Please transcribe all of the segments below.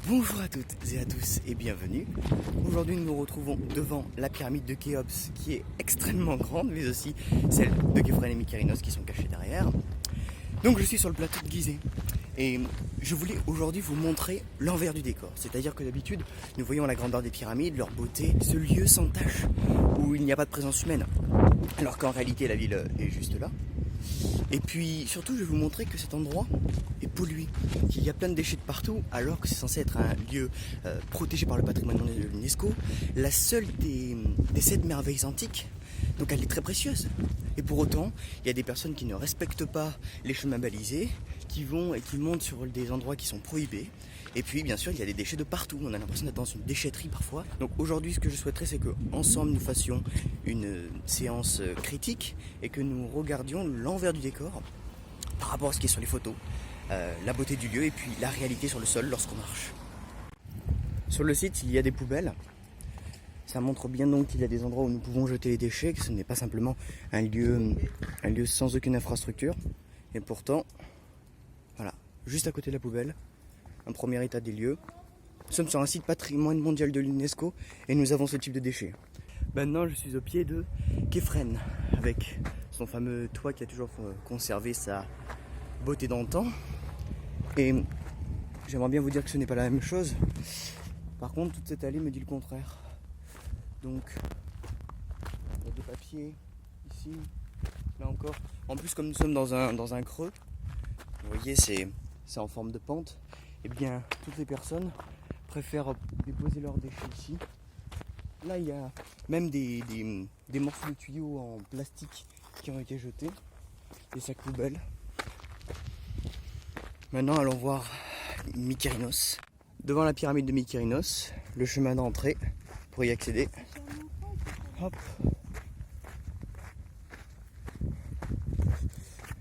Bonjour à toutes et à tous et bienvenue. Aujourd'hui nous nous retrouvons devant la pyramide de Khéops qui est extrêmement grande, mais aussi celle de Khéphren et Mykérinos qui sont cachés derrière. Donc je suis sur le plateau de Gizeh et je voulais aujourd'hui vous montrer l'envers du décor. C'est-à-dire que d'habitude nous voyons la grandeur des pyramides, leur beauté, ce lieu sans tache où il n'y a pas de présence humaine. Alors qu'en réalité la ville est juste là. Et puis surtout je vais vous montrer que cet endroit est pollué, qu'il y a plein de déchets de partout alors que c'est censé être un lieu protégé par le patrimoine mondial de l'UNESCO. La seule des 7 merveilles antiques, donc elle est très précieuse. Et pour autant, il y a des personnes qui ne respectent pas les chemins balisés, qui vont et qui montent sur des endroits qui sont prohibés. Et puis bien sûr il y a des déchets de partout, on a l'impression d'être dans une déchetterie parfois. Donc aujourd'hui ce que je souhaiterais c'est qu'ensemble nous fassions une séance critique et que nous regardions l'envers du décor par rapport à ce qui est sur les photos, la beauté du lieu et puis la réalité sur le sol lorsqu'on marche. Sur le site il y a des poubelles, ça montre bien donc qu'il y a des endroits où nous pouvons jeter les déchets, que ce n'est pas simplement un lieu sans aucune infrastructure. Et pourtant, voilà, juste à côté de la poubelle, un premier état des lieux. Nous sommes sur un site patrimoine mondial de l'UNESCO et nous avons ce type de déchets. Maintenant je suis au pied de Khéphren avec son fameux toit qui a toujours conservé sa beauté d'antan. Et j'aimerais bien vous dire que ce n'est pas la même chose. Par contre toute cette allée me dit le contraire. Donc il y a des papiers ici, là encore. En plus comme nous sommes dans un creux, vous voyez c'est en forme de pente. Et bien toutes les personnes préfèrent déposer leurs déchets ici. Là il y a même des morceaux de tuyaux en plastique qui ont été jetés, des sacs poubelles. Maintenant allons voir Mykérinos. Devant la pyramide de Mykérinos, le chemin d'entrée pour y accéder. Hop.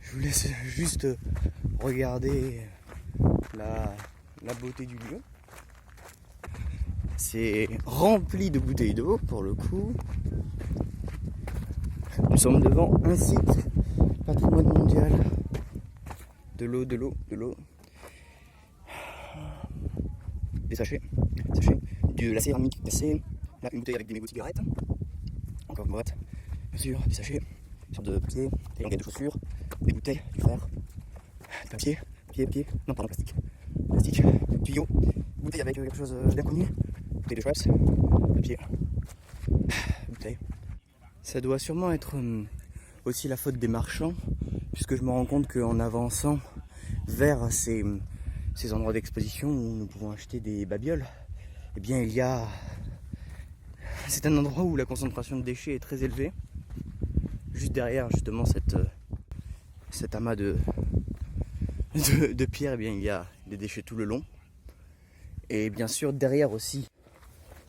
Je vous laisse juste regarder la beauté du lieu. C'est rempli de bouteilles d'eau pour le coup. Nous sommes devant un site patrimoine mondial. De l'eau. Des sachets, de la céramique cassée. Là une bouteille avec des mégots de cigarettes. Encore une boîte, bien sûr, des sachets, une sorte de papier, des languettes de chaussures, des bouteilles, du fer, papier, non pardon plastique, tuyau, bouteille avec quelque chose bien connu, bouteille de Schweppes, papier, bouteille. Ça doit sûrement être aussi la faute des marchands, puisque je me rends compte qu'en avançant vers ces endroits d'exposition où nous pouvons acheter des babioles, eh bien c'est un endroit où la concentration de déchets est très élevée. Juste derrière justement cet amas de pierres, eh bien, il y a des déchets tout le long. Et bien sûr derrière aussi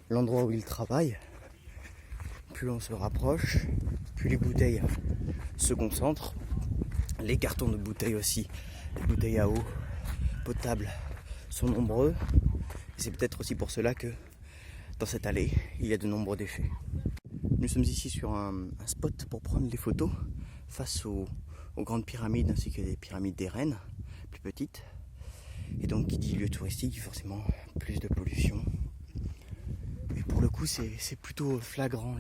l'endroit où ils travaillent. Plus on se rapproche, plus les bouteilles se concentrent. Les cartons de bouteilles aussi, les bouteilles à eau potable sont nombreux. Et c'est peut-être aussi pour cela que dans cette allée, il y a de nombreux déchets. Nous sommes ici sur un spot pour prendre des photos face aux grandes pyramides ainsi que les pyramides des reines, plus petites. Et donc qui dit lieu touristique, dit forcément plus de pollution. Et pour le coup c'est plutôt flagrant,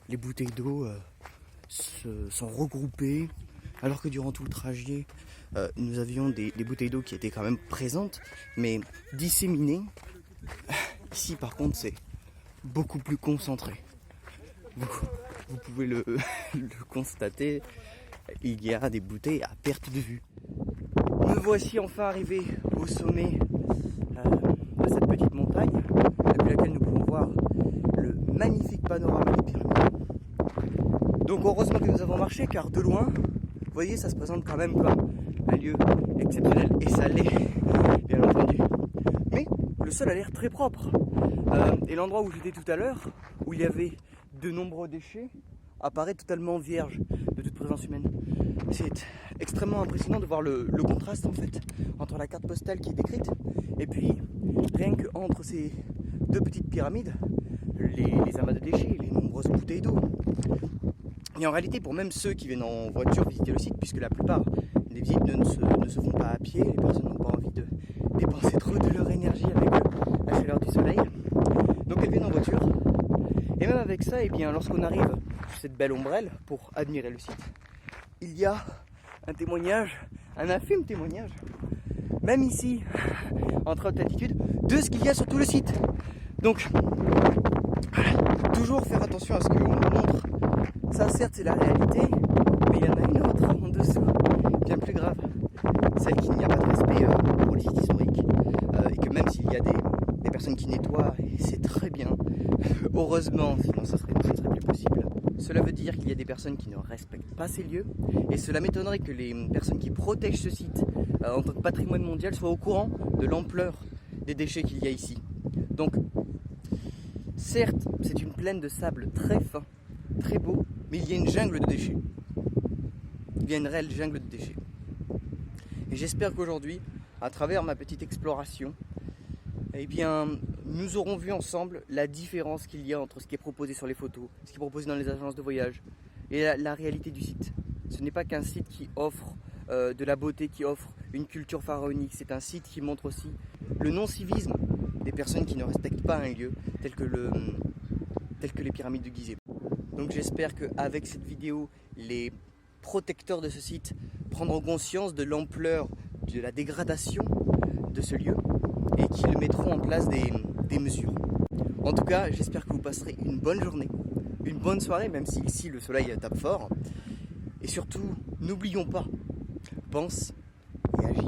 les bouteilles d'eau sont regroupées, alors que durant tout le trajet nous avions des bouteilles d'eau qui étaient quand même présentes, mais disséminées. Ici par contre c'est beaucoup plus concentré. Vous pouvez le constater, il y a des bouteilles à perte de vue. Me voici enfin arrivé au sommet de cette petite montagne, depuis laquelle nous pouvons voir le magnifique panorama des pyramides. Donc heureusement que nous avons marché, car de loin, vous voyez, ça se présente quand même comme un lieu exceptionnel, et ça l'est, bien entendu. Mais le sol a l'air très propre. Et l'endroit où j'étais tout à l'heure, où il y avait de nombreux déchets, apparaît totalement vierge de toute présence humaine. C'est extrêmement impressionnant de voir le contraste en fait entre la carte postale qui est décrite et puis rien qu'entre ces deux petites pyramides, les amas de déchets, les nombreuses bouteilles d'eau. Et en réalité, pour même ceux qui viennent en voiture visiter le site, puisque la plupart des visites ne se font pas à pied, les personnes n'ont pas envie de dépenser trop de leur énergie avec avec ça, et bien lorsqu'on arrive sur cette belle ombrelle pour admirer le site, il y a un témoignage, un infime témoignage, même ici, en très haute altitude, de ce qu'il y a sur tout le site. Donc, toujours faire attention à ce qu'on nous montre. Ça, certes, c'est la réalité, mais il y en a une autre en dessous, bien plus grave, celle qu'il n'y a pas de respect pour les sites historiques, et que même s'il y a des personnes qui nettoient, et c'est très bien, heureusement, sinon ça serait plus possible. Cela veut dire qu'il y a des personnes qui ne respectent pas ces lieux, et cela m'étonnerait que les personnes qui protègent ce site en tant que patrimoine mondial soient au courant de l'ampleur des déchets qu'il y a ici. Donc, certes, c'est une plaine de sable très fin, très beau, mais il y a une jungle de déchets. Il y a une réelle jungle de déchets. Et j'espère qu'aujourd'hui, à travers ma petite exploration, eh bien, nous aurons vu ensemble la différence qu'il y a entre ce qui est proposé sur les photos, ce qui est proposé dans les agences de voyage et la réalité du site. Ce n'est pas qu'un site qui offre de la beauté, qui offre une culture pharaonique, c'est un site qui montre aussi le non-civisme des personnes qui ne respectent pas un lieu tel que les pyramides de Gizeh. Donc j'espère qu'avec cette vidéo, les protecteurs de ce site prendront conscience de l'ampleur de la dégradation de ce lieu et qu'ils mettront en place des mesures. En tout cas, j'espère que vous passerez une bonne journée, une bonne soirée, même si ici le soleil tape fort. Et surtout, n'oublions pas, pense et agis.